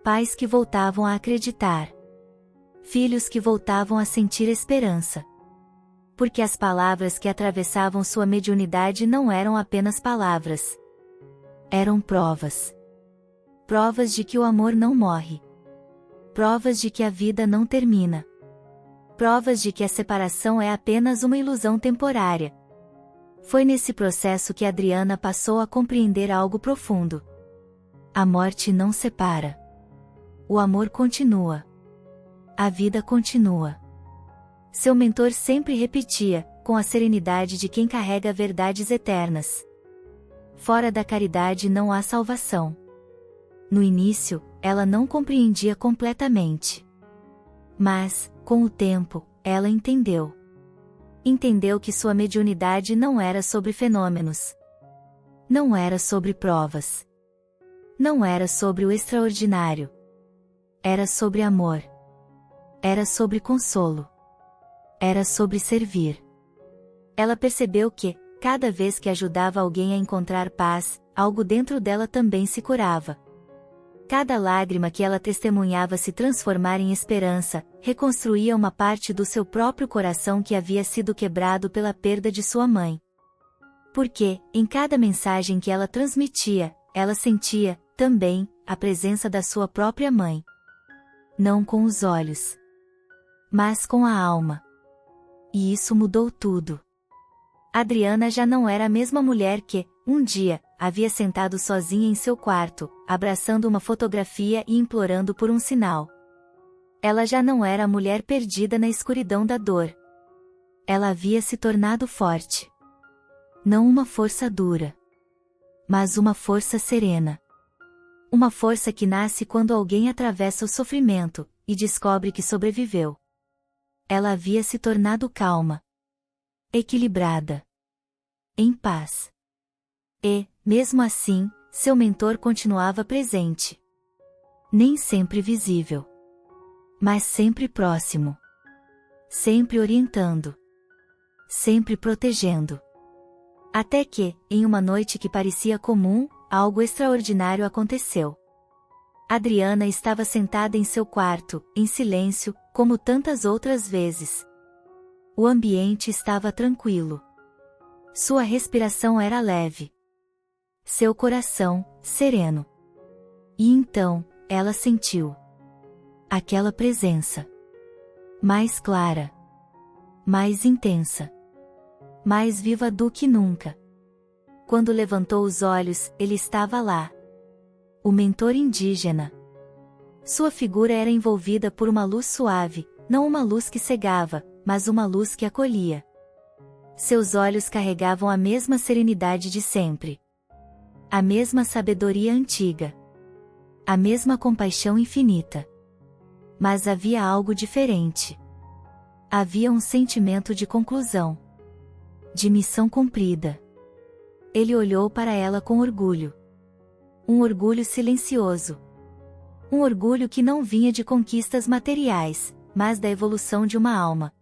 Pais que voltavam a acreditar. filhos que voltavam a sentir esperança. Porque as palavras que atravessavam sua mediunidade não eram apenas palavras. Eram provas. Provas de que o amor não morre. Provas de que a vida não termina. Provas de que a separação é apenas uma ilusão temporária. Foi nesse processo que Adriana passou a compreender algo profundo. A morte não separa. O amor continua. A vida continua. Seu mentor sempre repetia, com a serenidade de quem carrega verdades eternas: fora da caridade não há salvação. No início, ela não compreendia completamente. Mas, com o tempo, ela entendeu. Entendeu que sua mediunidade não era sobre fenômenos. Não era sobre provas. Não era sobre o extraordinário. Era sobre amor. Era sobre consolo. Era sobre servir. Ela percebeu que, cada vez que ajudava alguém a encontrar paz, algo dentro dela também se curava. Cada lágrima que ela testemunhava se transformar em esperança, reconstruía uma parte do seu próprio coração que havia sido quebrado pela perda de sua mãe. Porque, em cada mensagem que ela transmitia, ela sentia, também, a presença da sua própria mãe. Não com os olhos, mas com a alma. E isso mudou tudo. Adriana já não era a mesma mulher que, um dia, havia sentado sozinha em seu quarto, abraçando uma fotografia e implorando por um sinal. Ela já não era a mulher perdida na escuridão da dor. Ela havia se tornado forte. Não uma força dura, mas uma força serena. Uma força que nasce quando alguém atravessa o sofrimento e descobre que sobreviveu. Ela havia se tornado calma, equilibrada, em paz. E, mesmo assim, seu mentor continuava presente. Nem sempre visível, mas sempre próximo. Sempre orientando. Sempre protegendo. Até que, em uma noite que parecia comum, algo extraordinário aconteceu. Adriana estava sentada em seu quarto, em silêncio, como tantas outras vezes. O ambiente estava tranquilo. Sua respiração era leve. Seu coração, sereno. E então, ela sentiu aquela presença. Mais clara. Mais intensa. Mais viva do que nunca. Quando levantou os olhos, ele estava lá. O mentor indígena. Sua figura era envolvida por uma luz suave, não uma luz que cegava, mas uma luz que acolhia. Seus olhos carregavam a mesma serenidade de sempre. A mesma sabedoria antiga. A mesma compaixão infinita. Mas havia algo diferente. Havia um sentimento de conclusão. De missão cumprida. Ele olhou para ela com orgulho. Um orgulho silencioso. Um orgulho que não vinha de conquistas materiais, mas da evolução de uma alma.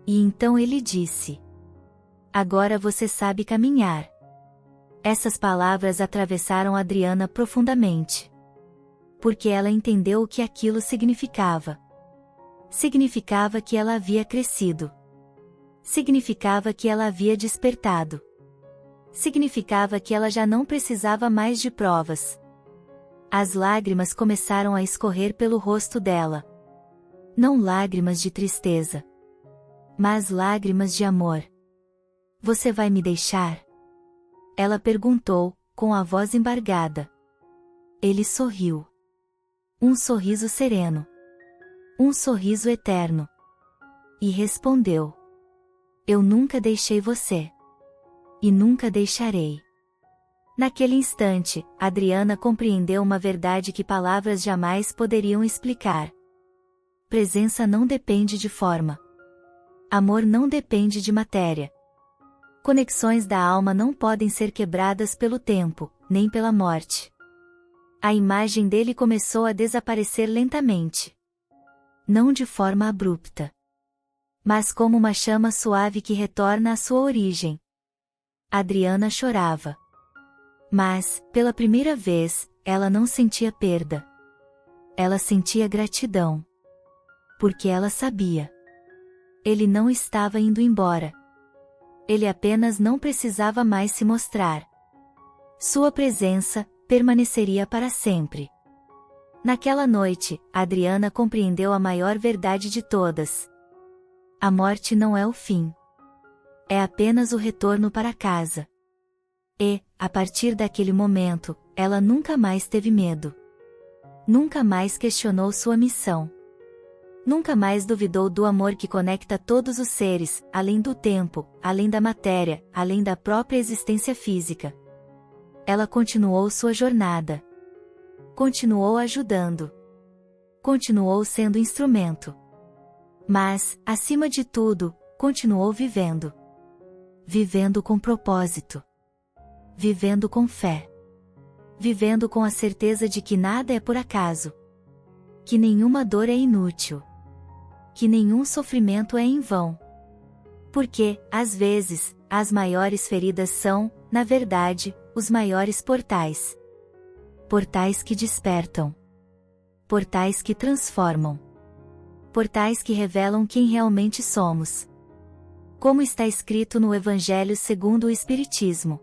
E então ele disse: agora você sabe caminhar. Essas palavras atravessaram Adriana profundamente. Porque ela entendeu o que aquilo significava. Significava que ela havia crescido. Significava que ela havia despertado. Significava que ela já não precisava mais de provas. As lágrimas começaram a escorrer pelo rosto dela. Não lágrimas de tristeza, mas lágrimas de amor. Você vai me deixar? Ela perguntou, com a voz embargada. Ele sorriu. Um sorriso sereno. Um sorriso eterno. E respondeu: eu nunca deixei você. E nunca deixarei. Naquele instante, Adriana compreendeu uma verdade que palavras jamais poderiam explicar. Presença não depende de forma. Amor não depende de matéria. Conexões da alma não podem ser quebradas pelo tempo, nem pela morte. A imagem dele começou a desaparecer lentamente. Não de forma abrupta, mas como uma chama suave que retorna à sua origem. Adriana chorava. Mas, pela primeira vez, ela não sentia perda. Ela sentia gratidão. porque ela sabia. Ele não estava indo embora. Ele apenas não precisava mais se mostrar. Sua presença permaneceria para sempre. Naquela noite, Adriana compreendeu a maior verdade de todas. A morte não é o fim. É apenas o retorno para casa. E, a partir daquele momento, ela nunca mais teve medo. Nunca mais questionou sua missão. Nunca mais duvidou do amor que conecta todos os seres, além do tempo, além da matéria, além da própria existência física. Ela continuou sua jornada. Continuou ajudando. Continuou sendo instrumento. Mas, acima de tudo, continuou vivendo. Vivendo com propósito. Vivendo com fé. Vivendo com a certeza de que nada é por acaso. Que nenhuma dor é inútil. Que nenhum sofrimento é em vão. Porque, às vezes, as maiores feridas são, na verdade, os maiores portais. Portais que despertam. Portais que transformam. Portais que revelam quem realmente somos. Como está escrito no Evangelho segundo o Espiritismo.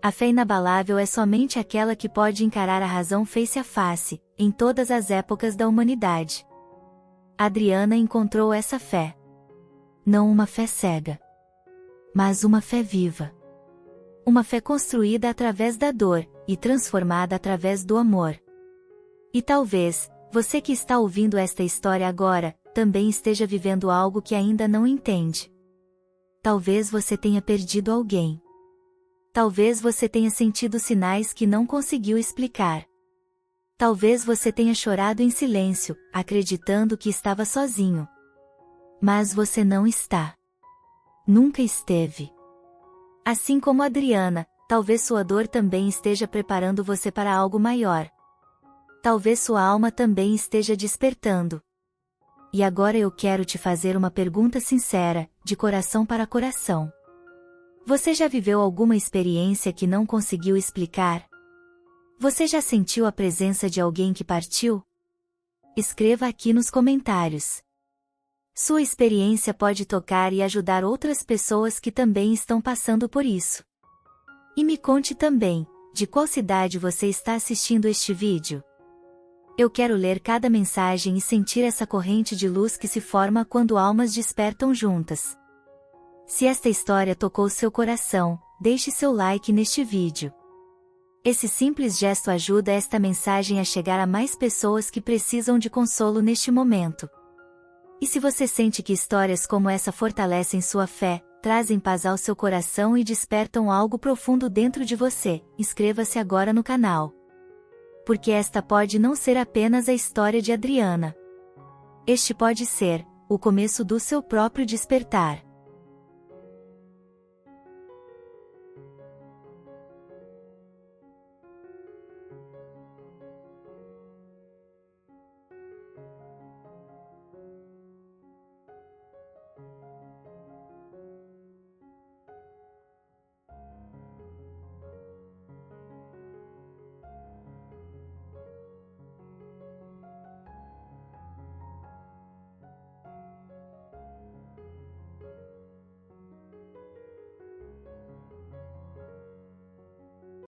A fé inabalável é somente aquela que pode encarar a razão face a face, em todas as épocas da humanidade. Adriana encontrou essa fé. Não uma fé cega. Mas uma fé viva. Uma fé construída através da dor, e transformada através do amor. E talvez, você que está ouvindo esta história agora, também esteja vivendo algo que ainda não entende. Talvez você tenha perdido alguém. Talvez você tenha sentido sinais que não conseguiu explicar. Talvez você tenha chorado em silêncio, acreditando que estava sozinho. Mas você não está. Nunca esteve. Assim como Adriana, talvez sua dor também esteja preparando você para algo maior. Talvez sua alma também esteja despertando. E agora eu quero te fazer uma pergunta sincera, de coração para coração. Você já viveu alguma experiência que não conseguiu explicar? Você já sentiu a presença de alguém que partiu? Escreva aqui nos comentários. Sua experiência pode tocar e ajudar outras pessoas que também estão passando por isso. E me conte também, de qual cidade você está assistindo este vídeo? Eu quero ler cada mensagem e sentir essa corrente de luz que se forma quando almas despertam juntas. Se esta história tocou seu coração, deixe seu like neste vídeo. Esse simples gesto ajuda esta mensagem a chegar a mais pessoas que precisam de consolo neste momento. E se você sente que histórias como essa fortalecem sua fé, trazem paz ao seu coração e despertam algo profundo dentro de você, inscreva-se agora no canal. Porque esta pode não ser apenas a história de Adriana. Este pode ser o começo do seu próprio despertar.